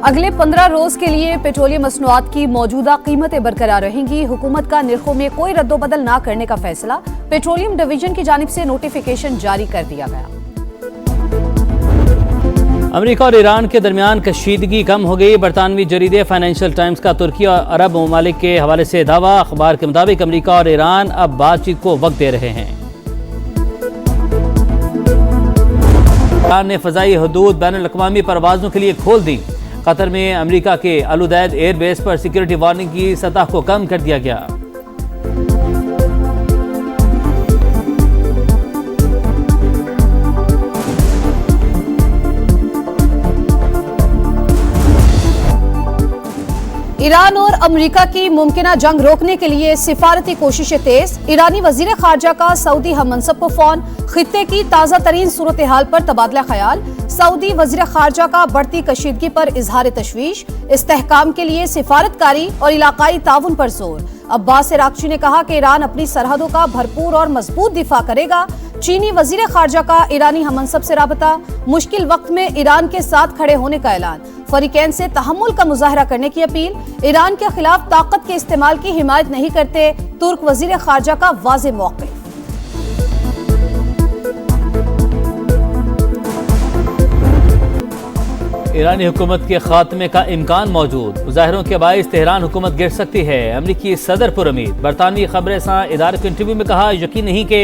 अगले 15 रोज के लिए पेट्रोलियम मसनूआत की मौजूदा कीमतें बरकरार रहेंगी। हुकूमत का निर्खों में कोई रद्दोबदल न करने का फैसला पेट्रोलियम डिवीजन की जानिब से नोटिफिकेशन जारी कर दिया गया। अमेरिका और ईरान के दरमियान कशीदगी कम हो गई। बरतानवी जरीदे फाइनेंशियल टाइम्स का तुर्की और अरब ममालिक के हवाले से दावा। अखबार के मुताबिक अमेरिका और ईरान अब बातचीत को वक्त दे रहे हैं। ईरान ने फ़ज़ाई हदूद बैनुल-अक़वामी परवाज़ों के लिए खोल दी। कतर में अमेरिका के अल उदैद एयरबेस पर सिक्योरिटी वार्निंग की सतह को कम कर दिया गया। ईरान और अमेरिका की मुमकिना जंग रोकने के लिए सिफारती कोशिशें तेज। ईरानी वजीर खारजा का सऊदी हममनसब को फोन। खित्ते की ताज़ा तरीन सूरत हाल पर तबादला ख्याल। सऊदी वजीर खारजा का बढ़ती कशीदगी पर इजहार तशवीश। इस्तेहकाम के लिए सिफारतकारी और इलाकाई ताउन पर जोर। अब्बास इराक़ची ने कहा कि ईरान अपनी सरहदों का भरपूर और मजबूत दिफा करेगा। चीनी वजीर खारजा का ईरानी हममनसब से राबता। मुश्किल वक्त में ईरान के साथ खड़े होने का ऐलान। फरीकैन से तहम्मुल का मुजाहरा करने की अपील। ईरान के खिलाफ ताकत के इस्तेमाल की हिमायत नहीं करते तुर्क वजीर खारजा का वाज़ेह मौक़िफ़। ईरानी हुकूमत के खात्मे का इम्कान मौजूद। मुजाहरों के बाइस तेहरान हुकूमत गिर सकती है। अमरीकी सदर पुर उम्मीद। बरतानवी खबरें सां इदारे के इंटरव्यू में कहा यकीन नहीं कि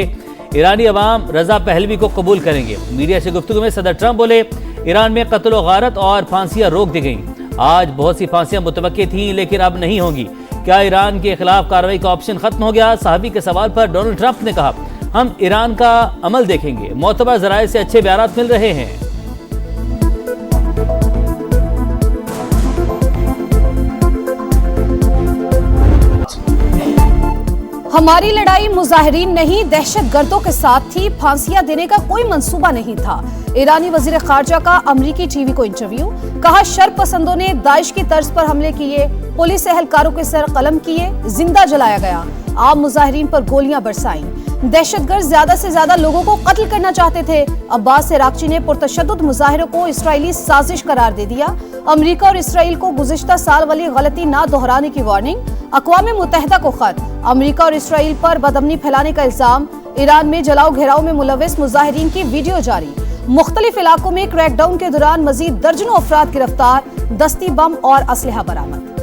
ईरानी अवाम रजा पहलवी को कबूल करेंगे। मीडिया से गुफ्तगू में सदर ट्रंप बोले ईरान में कत्ल गारत और फांसियां रोक दी गईं। आज बहुत सी फांसियां मुतवक्की थीं लेकिन अब नहीं होंगी। क्या ईरान के खिलाफ कार्रवाई का ऑप्शन खत्म हो गया? सहाबी के सवाल पर डोनाल्ड ट्रंप ने कहा हम ईरान का अमल देखेंगे। मोतबर जराए से अच्छे बयानात मिल रहे हैं। हमारी लड़ाई मुजाहिरीन नहीं दहशत गर्दों के साथ थी। फांसियां देने का कोई मंसूबा नहीं था। ईरानी वजीर खारजा का अमरीकी टीवी को इंटरव्यू। कहा शर पसंदों ने दाइश की तर्ज पर हमले किए। पुलिस एहलकारों के सर कलम किए। जिंदा जलाया गया। आम मुजाहिरीन पर गोलियां बरसाईं। दहशतगर्द ज्यादा से ज्यादा लोगों को कत्ल करना चाहते थे। अब्बास इराक़ची ने पुरतशद्दुद मुजाहिरों को इसराइली साजिश करार दे दिया। अमेरिका और इसराइल को गुज़िश्ता साल वाली गलती ना दोहराने की वार्निंग। अक़वाम मुत्तहिदा को खत। अमेरिका और इसराइल पर बदअमनी फैलाने का इल्जाम। ईरान में जलाओ घेराव में मुलव्वस मुजाहिरीन की वीडियो जारी। मुख्तलिफ इलाकों में क्रैकडाउन के दौरान मजीद दर्जनों अफराद गिरफ्तार। दस्ती बम और असलहा बरामद।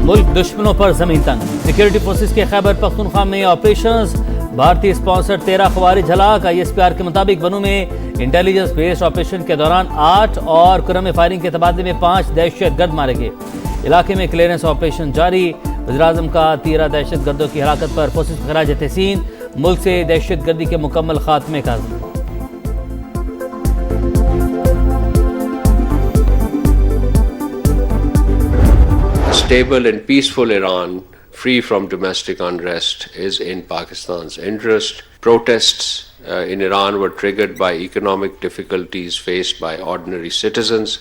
मुल्क दुश्मनों पर जमीन तंग। सिक्योरिटी फोर्सेस के खैबर पख्तूनख्वा में ऑपरेशंस। भारतीय स्पॉन्सर 13 खवारिज हलाक। ISPR के मुताबिक बनू में इंटेलिजेंस बेस्ड ऑपरेशन के दौरान 8 और कुरम फायरिंग के तबादले में 5 दहशतगर्द मारे गए। इलाके में क्लियरेंस ऑपरेशन जारी। वज़ीर-ए-आज़म का 13 दहशतगर्दों की हलाकत पर फोर्सेस को खराज तहसीन। मुल्क से दहशतगर्दी के मुकम्मल खात्मे का अज़्म। Stable and peaceful Iran, free from domestic unrest, is in Pakistan's interest. Protests in Iran were triggered by economic difficulties faced by ordinary citizens,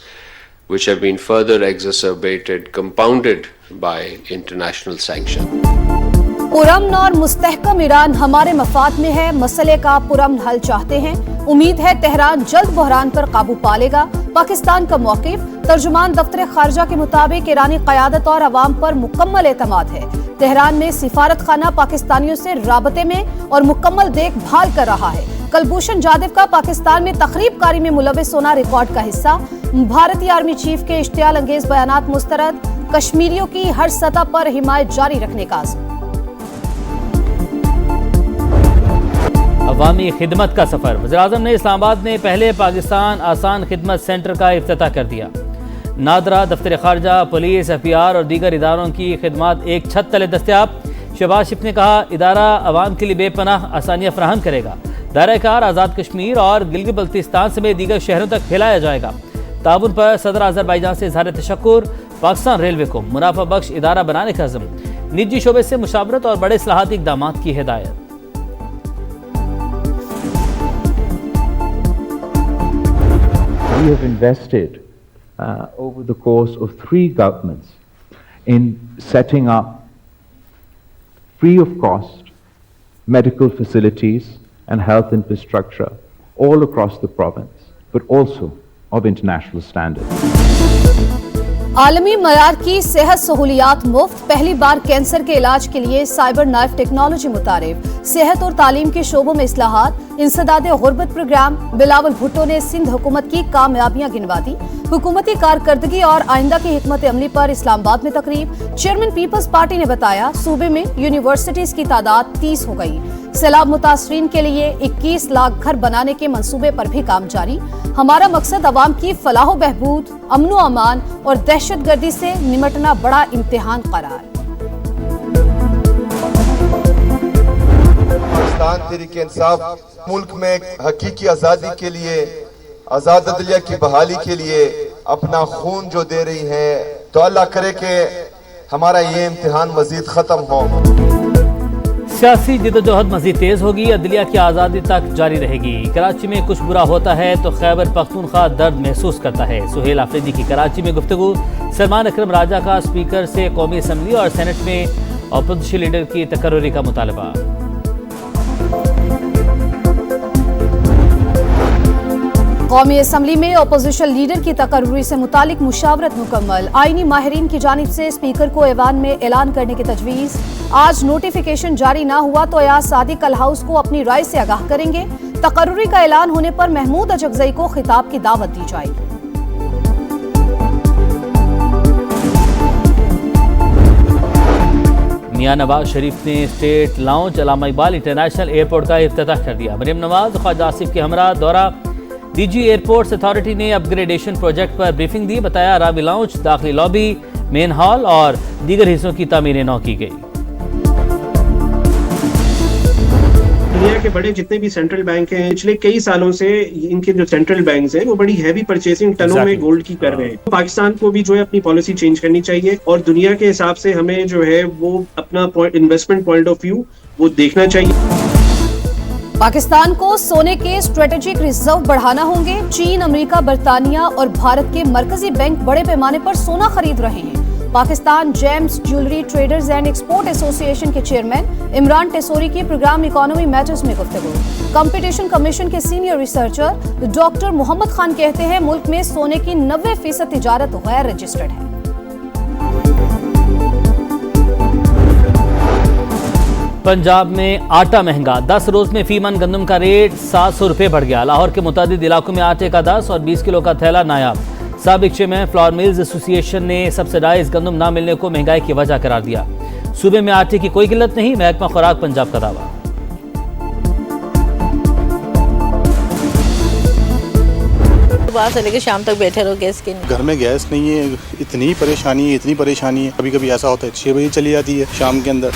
which have been further exacerbated, compounded by international sanctions. पुरअमन और मुस्तहकम Iran हमारे मफाद में है। मसले का पुरअमन हल चाहते हैं। उम्मीद है तेहरान जल्द बहरान पर काबू पा लेगा। पाकिस्तान का मौक़िफ़। तर्जुमान दफ्तर खारजा के मुताबिक ईरानी क़यादत और अवाम पर मुकम्मल एतमाद है। तेहरान में सिफारत खाना पाकिस्तानियों से राबते में और मुकम्मल देखभाल कर रहा है। कलभूषण जाधव का पाकिस्तान में तखरीब कारी में मुलव्वस होना रिकॉर्ड का हिस्सा। भारतीय आर्मी चीफ के इश्तियाल अंगेज बयानात मुस्तरद। कश्मीरियों की हर सतह पर हिमायत जारी रखने का आज़म। अवामी खिदमत का सफर। वज़ीर-ए-आज़म ने इस्लामाबाद में पहले पाकिस्तान आसान खिदमत सेंटर का इफ्तिताह कर दिया। नादरा, दफ्तर खारजा, पुलिस, FPR और दीगर इदारों की खिदमत एक छत तले दस्तयाब। शहबाज शरीफ ने कहा इदारा अवाम के लिए बेपनाह आसानियाँ फराहम करेगा। दायरा-ए-कार आज़ाद कश्मीर और गिलगित बल्तिस्तान समेत दीगर शहरों तक फैलाया जाएगा। ताउन पर सदर अज़रबैजान से इज़हार तशक्कुर। पाकिस्तान रेलवे को मुनाफा बख्श इदारा बनाने का अज़्म। निजी शोबे से मुशावरत और बड़े इस्लाहाती इक़दामात की हिदायत। We have invested over the course of 3 governments in setting up free of cost medical facilities and health infrastructure all across the province, but also of international standards. आलमी मयार की सेहत सहूलियात मुफ्त, पहली बार कैंसर के इलाज के लिए साइबर नाइफ टेक्नोलॉजी मुतारिफ, सेहत और तालीम के शोबों में इस्लाहात, इंसदादे गुर्बत प्रोग्राम। बिलावल भुट्टो ने सिंध हुकूमत की कामयाबियां गिनवा दी। हुकूमती कारकर्दगी और आइंदा की हिकमत अमली पर इस्लामाबाद में तकरीब। चेयरमैन पीपल्स पार्टी ने बताया सूबे में यूनिवर्सिटीज की तादाद 30 हो गई। सैलाब मुतासरीन के लिए 21 लाख घर बनाने के मंसूबे पर भी काम जारी। हमारा मकसद अवाम की फलाह बहबूद, अमन व अमान और दहशतगर्दी से निमटना बड़ा इम्तिहान करार। पाकिस्तान तहरीक इंसाफ मुल्क में हकीकी आज़ादी के लिए, आज़ाद अदलिया की बहाली के लिए अपना खून जो दे रही है, तो अल्लाह करे कि हमारा ये इम्तिहान मजीद ख़त्म हो। सियासी जदोजहद मजीद तेज होगी, अदलिया की आज़ादी तक जारी रहेगी। कराची में कुछ बुरा होता है तो खैबर पख्तूनख्वा दर्द महसूस करता है। सुहेल आफरीदी की कराची में गुफ्तगू। सलमान अकरम राजा का स्पीकर से कौमी असम्बली और सेनेट में अपोजिशन लीडर की तकर्रुरी का मुतालबा। कौमी असम्बली में अपोजिशन लीडर की तकर्रुरी से मुतालिक मुशावरत मुकम्मल। आईनी माहिरीन की जानिब से स्पीकर को ऐवान में ऐलान करने की तजवीज़। आज नोटिफिकेशन जारी ना हुआ तो अयाज सादिक कल हाउस को अपनी राय से आगाह करेंगे। तकर्रुरी का ऐलान होने पर महमूद अजगज़ई को खिताब की दावत दी जाएगी। मियां नवाज शरीफ ने स्टेट लाउंज अल्लामा इकबाल इंटरनेशनल एयरपोर्ट का इफ्तिताह कर दिया। मरियम नवाज ख्वाजा आसिफ के हमरा दौरा। डीजी एयरपोर्ट्स अथॉरिटी ने अपग्रेडेशन प्रोजेक्ट पर ब्रीफिंग दी। बताया रावी लाउंज, दाखिली लॉबी, मेन हॉल और दीगर हिस्सों की तामीरें नौ की गई। दुनिया के बड़े जितने भी सेंट्रल बैंक हैं, पिछले कई सालों से इनके जो सेंट्रल बैंक्स हैं वो बड़ी हैवी परचेसिंग टनों में गोल्ड की कर रहे हैं। पाकिस्तान को भी जो है अपनी पॉलिसी चेंज करनी चाहिए और दुनिया के हिसाब से हमें जो है वो अपना इन्वेस्टमेंट पॉइंट ऑफ व्यू वो देखना चाहिए। पाकिस्तान को सोने के स्ट्रेटेजिक रिजर्व बढ़ाना होंगे। चीन, अमेरिका, बरतानिया और भारत के मरकजी बैंक बड़े पैमाने पर सोना खरीद रहे हैं। Pakistan gems jewellery traders and export association के चेयरमैन इमरान टेसोरी की प्रोग्राम इकोनॉमी मैटर्स में गुफ्तगू। कंपटीशन कमीशन के senior researcher doctor Mohammad Khan कहते हैं मुल्क में सोने की 90% तिजारत गैर रजिस्टर्ड है। पंजाब में आटा महंगा, 10 रोज में फी मन गंदम का रेट 700 रुपये बढ़ गया। लाहौर के मुतादिद इलाकों में आटे का 10 और 20 किलो का थैला नायाब। साबिक चेयरमैन फ्लावर मिल्स एसोसिएशन ने सब्सिडाइज गंदम ना मिलने को महंगाई की वजह करार दिया। सूबे में आटे की कोई किल्लत नहीं, महकमा खुराक पंजाब का दावा। सुबह से लेकर शाम तक बैठे रहो गैस के। घर में गैस नहीं है, इतनी परेशानी है। कभी कभी ऐसा होता है 6 बजे चली जाती है शाम के अंदर।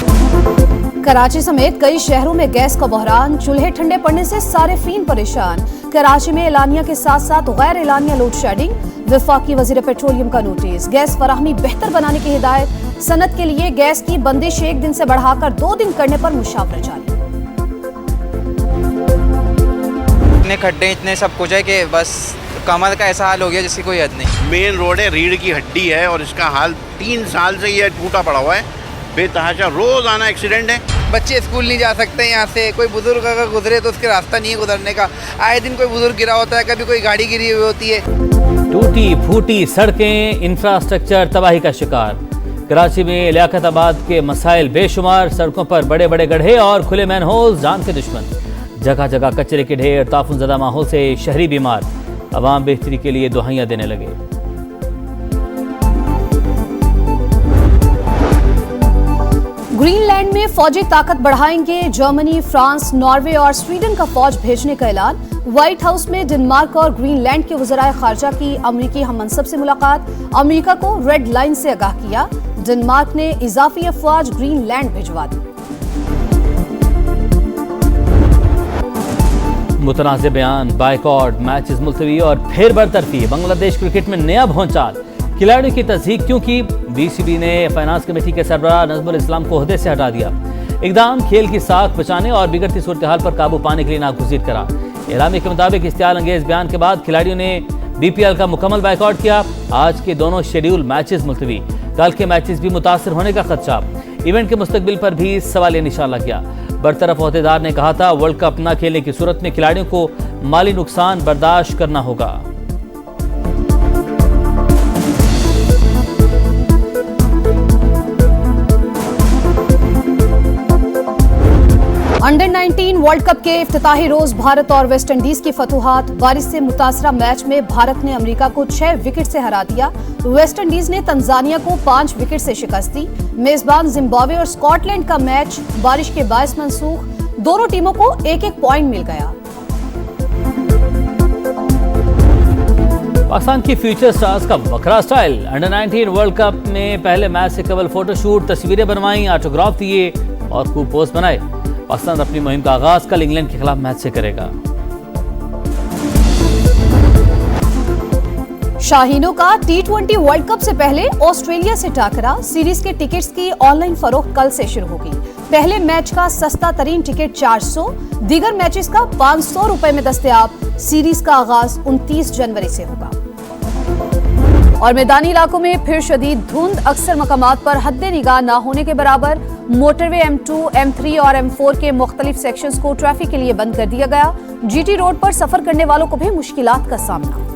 कराची समेत कई शहरों में गैस का बहरान, चूल्हे ठंडे पड़ने से सारिफीन परेशान। कराची में एलानिया के साथ साथ गैर एलानिया लोड शेडिंग। वफाकी वजीर पेट्रोलियम का नोटिस, गैस फराहमी बेहतर बनाने की हिदायत। सनत के लिए गैस की बंदिश 1 दिन से बढ़ाकर 2 दिन करने पर मुशावरा जारी। इतने खड्डे, इतने सब कुछ है कि बस कमर का ऐसा हाल हो गया जिसकी कोई हद नहीं। मेन रोड है, रीढ़ की हड्डी है और इसका हाल 3 साल से ये टूटा पड़ा हुआ है। बेतहाशा रोज आना एक्सीडेंट है। बच्चे स्कूल नहीं जा सकते यहाँ से, कोई बुजुर्ग अगर गुजरे तो उसके रास्ता नहीं है गुजरने का। आए दिन कोई बुजुर्ग गिरा होता है, कभी कोई गाड़ी गिरी हुई होती है। टूटी फूटी सड़कें, इंफ्रास्ट्रक्चर तबाही का शिकार। कराची में लियाकताबाद के मसाइल बेशुमार। सड़कों पर बड़े बड़े गड्ढे और खुले मैन होल जान के दुश्मन। जगह जगह कचरे के ढेर। ताफुन ज़दा माहौल से शहरी बीमार। अवाम बेहतरी के लिए दुआएं देने लगे। ग्रीनलैंड में फौजी ताकत बढ़ाएंगे। जर्मनी, फ्रांस, नॉर्वे और स्वीडन का फौज भेजने का ऐलान। व्हाइट हाउस में डेनमार्क और ग्रीनलैंड के वज़राए खारजा की अमरीकी हममनसब से मुलाकात। अमरीका को रेड लाइन से आगाह किया। डेनमार्क ने इजाफी अफवाज ग्रीनलैंड भिजवा दी। मुतनाज़ बयान, बाइकॉट, मैचेस मुलतवी और फिर बरतरफी। बांग्लादेश क्रिकेट में नया भौचाल। खिलाड़ियों की तस्दीक क्यों की? बीसीबी ने फाइनेंस कमेटी के सरबराह नज़मुल इस्लाम को ओहदे से हटा दिया। इकदाम खेल की साख बचाने और बिगड़ती सूरत हाल पर काबू पाने के लिए नागुज़ीर करा। एलामी के मुताबिक इश्तियाल अंगेज बयान के बाद खिलाड़ियों ने बीपीएल का मुकम्मल बाइकआउट किया। आज के दोनों शेड्यूल मैचेस मुलतवी। कल के मैचेस भी मुतासर होने का खदशा। इवेंट के मुस्तकबिल पर भी सवालिया निशान लग गया। बरतरफ ओहदेदार ने कहा था वर्ल्ड कप न खेलने की सूरत में खिलाड़ियों को माली नुकसान बर्दाश्त करना होगा। अंडर 19 वर्ल्ड कप के इफ्तिताही रोज भारत और वेस्ट इंडीज की फतूहात। बारिश से मुतासरा मैच में भारत ने अमेरिका को 6 विकेट से हरा दिया। वेस्ट इंडीज ने तंजानिया को 5 विकेट से शिकस्त दी। मेजबान जिम्बाब्वे और स्कॉटलैंड का मैच बारिश के बायस मंसूख। दोनों टीमों को एक एक पॉइंट मिल गया। पाकिस्तान की फ्यूचर स्टार्स का बखरा स्टाइल। अंडर 19 वर्ल्ड कप में पहले मैच से कबल फोटोशूट, तस्वीरें बनवाई, ऑटोग्राफ दिए और खूब पोस्ट बनाए। पाकिस्तान अपनी मुहिम का आगाज कल इंग्लैंड के खिलाफ मैच से करेगा। शाहीनों का T20 वर्ल्ड कप से पहले ऑस्ट्रेलिया से टाकरा। सीरीज के टिकट्स की ऑनलाइन फरोख्त कल से शुरू होगी। पहले मैच का सस्ता तरीन टिकट 400, दीगर मैचेस का 500 रुपए में दस्तयाब। सीरीज का आगाज 29 जनवरी से होगा। और मैदानी इलाकों में फिर शदीद धुंध, अक्सर मकामात पर हद्दे निगाह न होने के बराबर। मोटरवे M2, M3 और M4 के मुख्तलिफ सेक्शंस को ट्रैफिक के लिए बंद कर दिया गया। GT रोड पर सफर करने वालों को भी मुश्किलात का सामना।